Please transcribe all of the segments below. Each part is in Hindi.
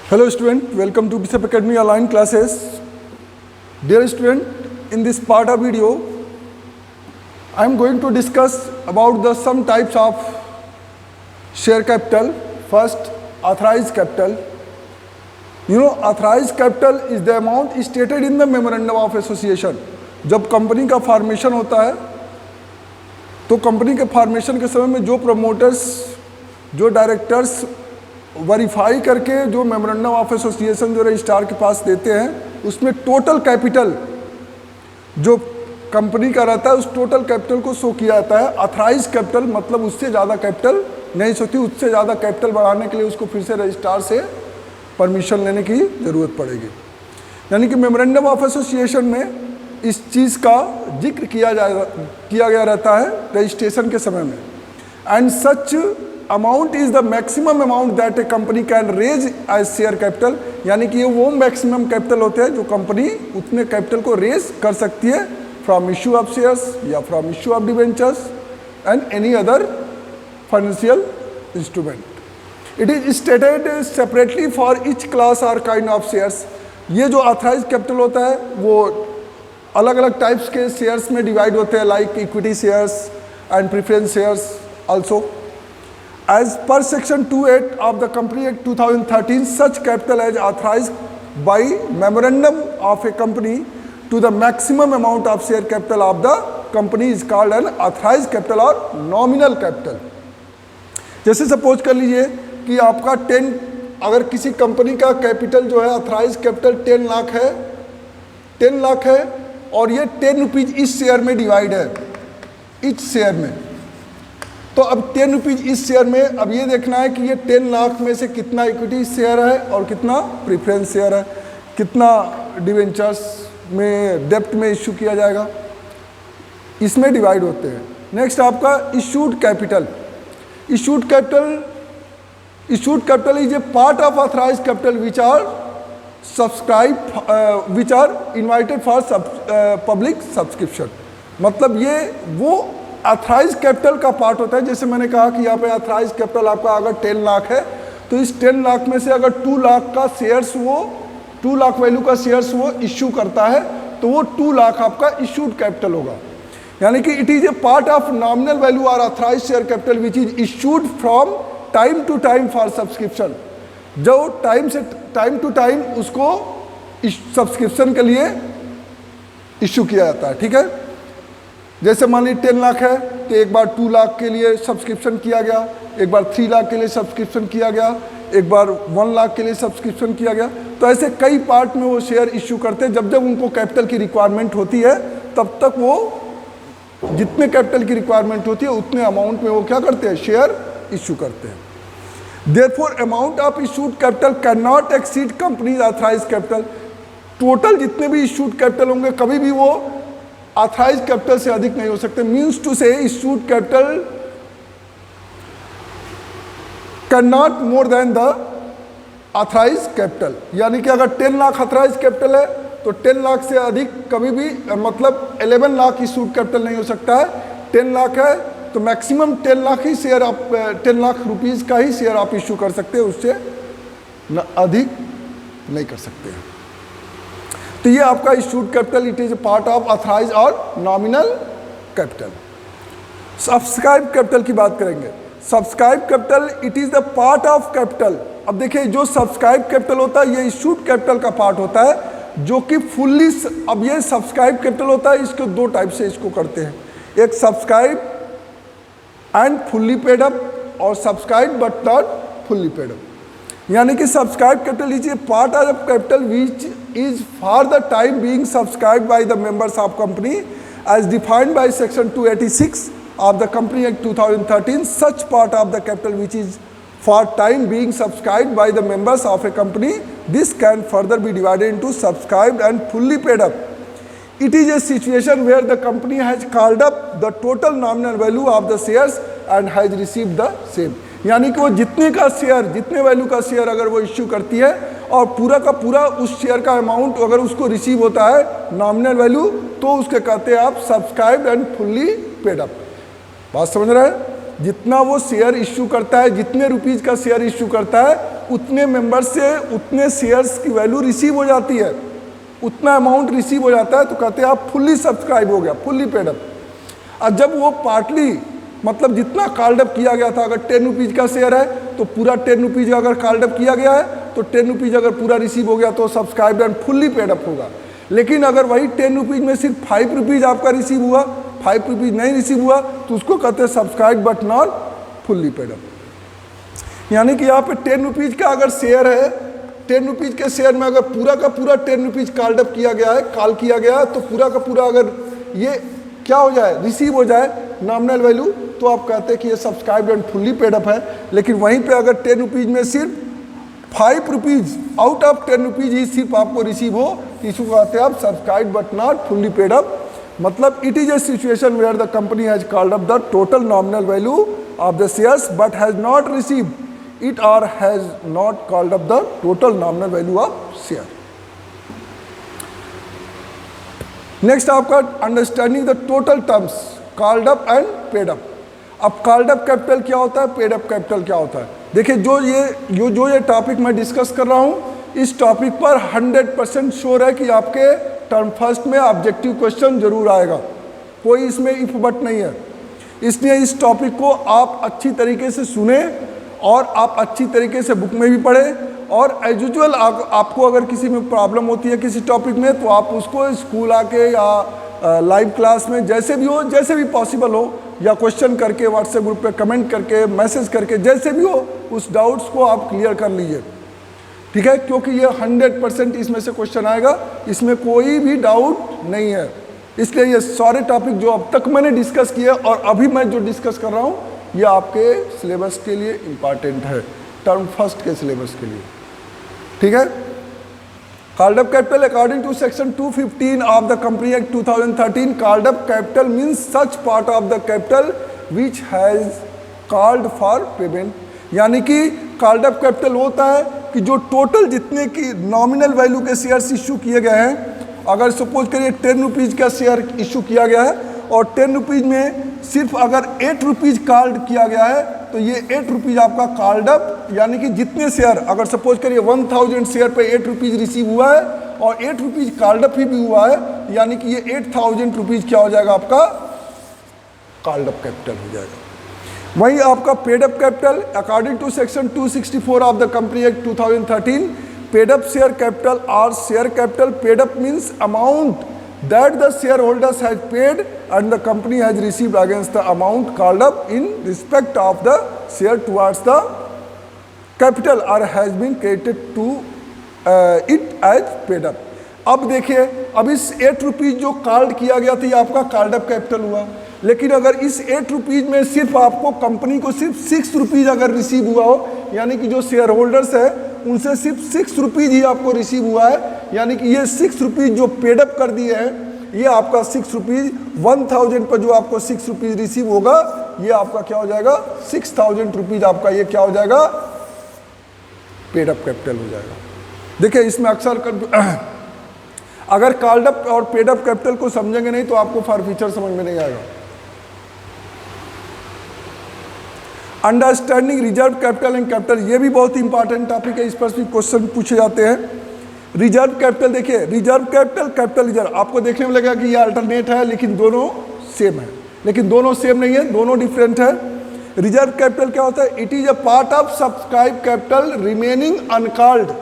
Hello student, welcome to Bishop Academy online classes. Dear student, in this part of video, I am going to discuss about the some types of share capital. First, authorized capital. You know, authorized capital is the amount stated in the memorandum of association. जब कंपनी का फॉर्मेशन होता है तो कंपनी के फॉर्मेशन के समय में जो प्रमोटर्स, जो डायरेक्टर्स वेरीफाई करके जो मेमोरेंडम ऑफ एसोसिएशन जो रजिस्ट्रार के पास देते हैं उसमें टोटल कैपिटल जो कंपनी का रहता है उस टोटल कैपिटल को शो किया जाता है। ऑथराइज कैपिटल मतलब उससे ज़्यादा कैपिटल नहीं सोती, उससे ज़्यादा कैपिटल बढ़ाने के लिए उसको फिर से रजिस्ट्रार से परमिशन लेने की ज़रूरत पड़ेगी। यानी कि मेमोरेंडम ऑफ एसोसिएशन में इस चीज़ का जिक्र किया गया रहता है रजिस्ट्रेशन के समय में। And such amount is the maximum amount that a company can raise as share capital, यानी कि ये वो मैक्सिमम कैपिटल होते हैं जो कंपनी उतने कैपिटल को रेज कर सकती है फ्रॉम इश्यू ऑफ शेयर्स या from issue of debentures and any other financial instrument. It is stated separately for each class और काइंड ऑफ शेयर्स। ये जो ऑथराइज कैपिटल होता है वो अलग अलग टाइप्स के शेयर्स में डिवाइड होते हैं, like equity shares and preference shares also. As per section 28 of the Company Act 2013, such capital as authorized by memorandum of a company to the maximum amount of share capital of the company is called an authorized capital or nominal capital। जैसे सपोज कर लीजिए कि आपका 10, अगर किसी कंपनी का कैपिटल जो है ऑथराइज कैपिटल 10 लाख है, 10 लाख है और ये 10 रुपीज इस शेयर में डिवाइड है, इस शेयर में। तो अब 10 रुपीज इस शेयर में अब ये देखना है कि ये 10 लाख में से कितना इक्विटी शेयर है और कितना प्रेफरेंस शेयर है, कितना डिवेंचर्स में डेप्ट में इश्यू किया जाएगा, इसमें डिवाइड होते हैं। नेक्स्ट आपका issued capital. Issued capital is a part of authorised capital which are subscribe which are invited for public subscription. मतलब ये वो ऑथराइज कैपिटल का पार्ट होता है। जैसे मैंने कहा कि यहाँ पे ऑथराइज कैपिटल आपका अगर 10 लाख है तो इस 10 लाख में से अगर 2 लाख का शेयर्स, वो 2 लाख वैल्यू का शेयर्स वो इश्यू करता है तो वो 2 लाख आपका इशूड कैपिटल होगा। यानी कि it is a part of nominal value और authorise share capital which is issued from time to time for subscription. जो टाइम टू टाइम उसको सब्सक्रिप्शन के लिए इश्यू किया जाता है। ठीक है, जैसे मान लीजिए 10 लाख है तो एक बार 2 लाख के लिए सब्सक्रिप्शन किया गया, एक बार 3 लाख के लिए सब्सक्रिप्शन किया गया, एक बार 1 लाख के लिए सब्सक्रिप्शन किया गया। तो ऐसे कई पार्ट में वो शेयर इश्यू करते हैं। जब जब उनको कैपिटल की रिक्वायरमेंट होती है तब तक वो जितने कैपिटल की रिक्वायरमेंट होती है उतने अमाउंट में वो क्या करते हैं, शेयर इश्यू करते हैं। Therefore amount of issued capital can not exceed company's authorise capital. Total जितने भी इशूड कैपिटल होंगे कभी भी वो ऑथराइज कैपिटल से अधिक नहीं हो सकते। Means to say issued capital can not more than the authorise capital. यानी कि अगर 10 लाख ऑथराइज कैपिटल है तो 10 लाख से अधिक कभी भी मतलब 11 लाख इशूड कैपिटल नहीं हो सकता है। 10 लाख है तो मैक्सिमम 10 लाख ही शेयर आप 10 लाख रुपीज का ही शेयर आप इशू कर सकते हैं, उससे अधिक नहीं कर सकते हैं। तो ये आपका issued capital, it is a part of authorise और नॉमिनल कैपिटल। सब्सक्राइब कैपिटल की बात करेंगे। Subscribe capital it is the part of capital. अब देखिए जो सब्सक्राइब कैपिटल होता है ये इशूड कैपिटल का पार्ट होता है जो कि फुल्ली, अब ये सब्सक्राइब कैपिटल होता है, इसको 2 टाइप से इसको करते हैं, एक subscribe and fully paid up और subscribe but not fully paid up. यानी कि subscribe capital is a part of capital which is for the time being subscribed by the members of company as defined by section 286 of the Company Act 2013. Such part of the capital which is for time being subscribed by the members of a company, this can further be divided into subscribed and fully paid up. It is a situation where the company has called up the total nominal value of the shares and has received the same. यानी कि वो जितने का शेयर, जितने वैल्यू का शेयर अगर वो इश्यू करती है और पूरा का पूरा उस शेयर का अमाउंट अगर उसको रिसीव होता है नॉमिनल वैल्यू, तो उसके कहते हैं आप subscribed and fully paid up. बात समझ रहे हैं? जितना वो शेयर इश्यू करता है, जितने रुपीज़ का शेयर इश्यू करता है, उतने मेंबर से उतने शेयर्स की वैल्यू रिसीव हो जाती है, उतना अमाउंट रिसीव हो जाता है, तो कहते हैं आप फुल्ली सब्सक्राइब हो गया, फुल्ली पेड अप। और जब वो पार्टली मतलब जितना कॉल्ड अप किया गया था, अगर 10 रुपीज़ का शेयर है तो पूरा 10 रुपीज़ अगर कॉल्ड अप किया गया है तो 10 रुपीज़ अगर पूरा रिसीव हो गया तो subscribe and fully paid up होगा। लेकिन अगर वही 10 रुपीज़ में सिर्फ 5 रुपीज़ आपका रिसीव हुआ, 5 रुपीज़ नहीं रिसीव हुआ, तो उसको कहते हैं subscribe but not fully paid up. यानी कि यहाँ पे 10 रुपीज़ का अगर शेयर है, 10 रुपीज़ के शेयर में अगर पूरा का पूरा 10 रुपीज़ कॉल्ड अप किया गया है, कॉल किया गया है, तो पूरा का पूरा अगर ये क्या हो जाए, रिसीव हो जाए नॉमिनल वैल्यू, तो आप कहते हैं कि ये subscribe and fully paid up है। लेकिन वहीं पे अगर 10 रुपीज़ में सिर्फ 5 रुपीज़ आउट ऑफ 10 रुपीज़ ही सिर्फ आपको रिसीव हो, इसको कहते हैं आप subscribe but not fully paid up. मतलब it is a situation where the company has called up the total nominal value of the shares but has not receive it और has not called up the total nominal value of share. Next आपका understanding the total terms called up and paid up. अब कॉल्ड अप कैपिटल क्या होता है, पेड अप कैपिटल क्या होता है। देखिए जो ये टॉपिक मैं डिस्कस कर रहा हूँ, इस टॉपिक पर 100% श्योर है कि आपके टर्म फर्स्ट में ऑब्जेक्टिव क्वेश्चन जरूर आएगा, कोई इसमें इफ बट नहीं है। इसलिए इस टॉपिक को आप अच्छी तरीके से सुने और आप अच्छी तरीके से बुक में भी पढ़ें, और एज यूजुअल आपको अगर किसी में प्रॉब्लम होती है किसी टॉपिक में, तो आप उसको स्कूल आके या लाइव क्लास में जैसे भी हो, जैसे भी पॉसिबल हो, या क्वेश्चन करके व्हाट्सएप ग्रुप पे कमेंट करके, मैसेज करके, जैसे भी हो उस डाउट्स को आप क्लियर कर लीजिए, ठीक है। क्योंकि ये 100% इसमें से क्वेश्चन आएगा, इसमें कोई भी डाउट नहीं है। इसलिए ये सारे टॉपिक जो अब तक मैंने डिस्कस किए और अभी मैं जो डिस्कस कर रहा हूँ, ये आपके सिलेबस के लिए इम्पॉर्टेंट है, टर्म फर्स्ट के सिलेबस के लिए, ठीक है। Called up capital according to section 215 of the company act 2013, called up capital means such part of the capital which has called for payment. यानी कि कॉल्ड अप कैपिटल होता है कि जो टोटल जितने की नॉमिनल वैल्यू के शेयर्स इशू किए गए हैं, अगर सपोज करिए 10 रुपीज़ का शेयर इशू किया गया है और 10 रुपीज़ में सिर्फ अगर 8 रुपीज़ कॉल्ड किया गया है, तो ये 8 रुपीज़ आपका कॉल्ड अप, यानी कि जितने शेयर, अगर सपोज करिए 1000 शेयर पे 8 रुपीज़ रिसीव हुआ है और 8 रुपीज़ कॉल्ड अप ही भी हुआ है, यानी कि ये 8000 रुपीज़ क्या हो जाएगा, आपका कॉल्ड अप कैपिटल हो जाएगा। वहीं आपका paid up capital according to section 264 of the company act 2013, paid up share capital और share capital. Paid up means amount that the shareholders has paid and the company has received against the amount called up in respect of the share towards the capital or has been credited to it as paid up। अब देखिए, अब इस 8 रुपीज़ जो कॉल्ड किया गया था, ये आपका कॉल्ड अप कैपिटल हुआ। लेकिन अगर इस 8 रुपीज़ में सिर्फ आपको कंपनी को सिर्फ 6 रुपीज़ अगर रिसीव हुआ हो, यानी कि जो शेयर होल्डर्स है उनसे सिर्फ 6 रुपीज़ ही आपको रिसीव हुआ है, यानी कि ये 6 रुपीज़ जो पेड अप कर दिए हैं, ये आपका 6 रुपीज़ 1000 पर जो आपको 6 रुपीज़ रिसीव होगा, ये आपका क्या हो जाएगा, 6000 रुपीज़ आपका ये क्या हो जाएगा, पेड अप कैपिटल हो जाएगा। देखिए इसमें अक्सर अगर कॉल्ड अप और पेड अप कैपिटल को समझेंगे नहीं तो आपको फॉर फ्यूचर समझ में नहीं आएगा। Understanding reserve capital and capital, ये भी बहुत इंपॉर्टेंट टॉपिक है, इस पर भी क्वेश्चन पूछे जाते हैं। रिजर्व कैपिटल, देखिए रिजर्व कैपिटल, कैपिटल रिजर्व, आपको देखने में लगेगा कि ये अल्टरनेट है, लेकिन दोनों सेम है, लेकिन दोनों सेम नहीं है, दोनों डिफरेंट है। रिजर्व कैपिटल क्या होता है, it is a part of subscribe capital remaining uncalled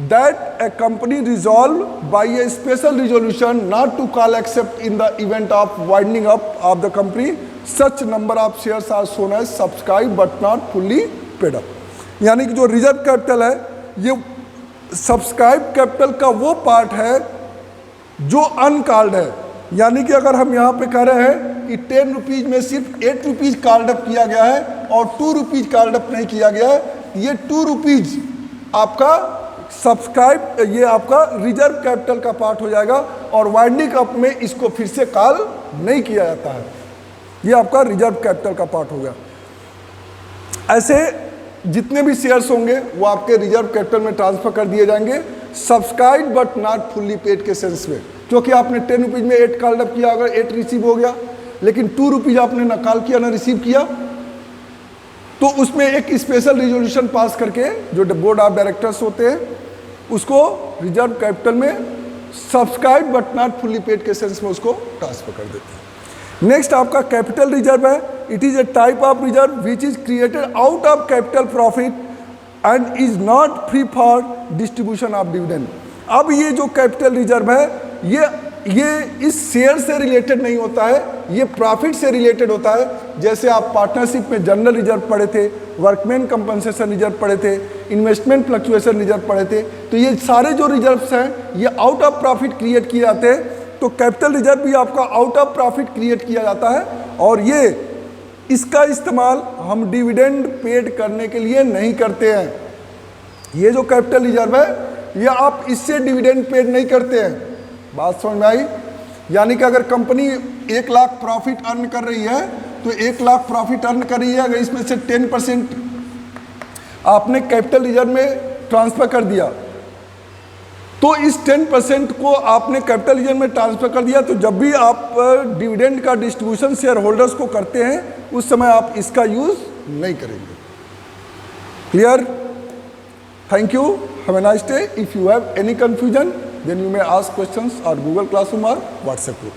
that a company resolve by a special resolution not to call except in the event of winding up of the company, such number of shares are shown as subscribed but not fully paid up। यानी कि जो रिजर्व कैपिटल है, ये सब्सक्राइब कैपिटल का वो पार्ट है जो अनकॉल्ड है। यानी कि अगर हम यहाँ पे कह रहे हैं कि 10 रुपीज़ में सिर्फ 8 रुपीज़ कॉल्ड अप किया गया है और 2 रुपीज़ कॉल्ड अप नहीं किया गया है, ये 2 रुपीज़ आपका सब्सक्राइब, ये आपका रिजर्व कैपिटल का पार्ट हो जाएगा और वाइंडिंग अप में इसको फिर से कॉल नहीं किया जाता है, ये आपका रिजर्व कैपिटल का पार्ट हो गया। ऐसे जितने भी शेयर्स होंगे वो आपके रिजर्व कैपिटल में ट्रांसफर कर दिए जाएंगे, subscribe but not fully paid के सेंस में। क्योंकि आपने 10 रुपीज़ में 8 कॉल्ड अप किया, अगर 8 रिसीव हो गया, लेकिन 2 रुपीज़ आपने ना कॉल किया ना रिसीव किया, तो उसमें एक स्पेशल रिजोल्यूशन पास करके जो बोर्ड ऑफ डायरेक्टर्स होते हैं उसको रिजर्व कैपिटल में subscribe but not fully paid के सेंस में उसको ट्रांसफर कर देते हैं। नेक्स्ट आपका कैपिटल रिजर्व है। It is A type of reserve which is created out of capital profit and is not free for distribution of dividend. अब ये जो कैपिटल रिजर्व है ये इस शेयर से रिलेटेड नहीं होता है, ये प्रॉफिट से रिलेटेड होता है। जैसे आप पार्टनरशिप में जनरल रिजर्व पढ़े थे, वर्कमैन कंपनसेशन रिजर्व पढ़े थे, इन्वेस्टमेंट फ्लक्चुएशन रिजर्व पढ़े थे, तो ये सारे जो रिजर्व्स हैं ये आउट ऑफ प्रॉफिट क्रिएट किए जाते हैं। तो कैपिटल रिजर्व भी आपका आउट ऑफ प्रॉफिट क्रिएट किया जाता है और ये इसका इस्तेमाल हम डिविडेंड पेड करने के लिए नहीं करते हैं। ये जो कैपिटल रिजर्व है ये आप इससे डिविडेंड पेड नहीं करते हैं। बात समझ में आई? यानी कि अगर कंपनी 1 लाख प्रॉफिट अर्न कर रही है तो 1 लाख प्रॉफिट अर्न कर रही है, अगर इसमें से 10% आपने कैपिटल रिजर्व में ट्रांसफर कर दिया तो इस 10% को आपने कैपिटल रिजर्व में ट्रांसफर कर दिया, तो जब भी आप डिविडेंड का डिस्ट्रीब्यूशन शेयर होल्डर्स को करते हैं उस समय आप इसका यूज नहीं करेंगे। Clear? Thank you, have a nice day. If you have any confusion then you may ask questions or Google Classroom or WhatsApp group.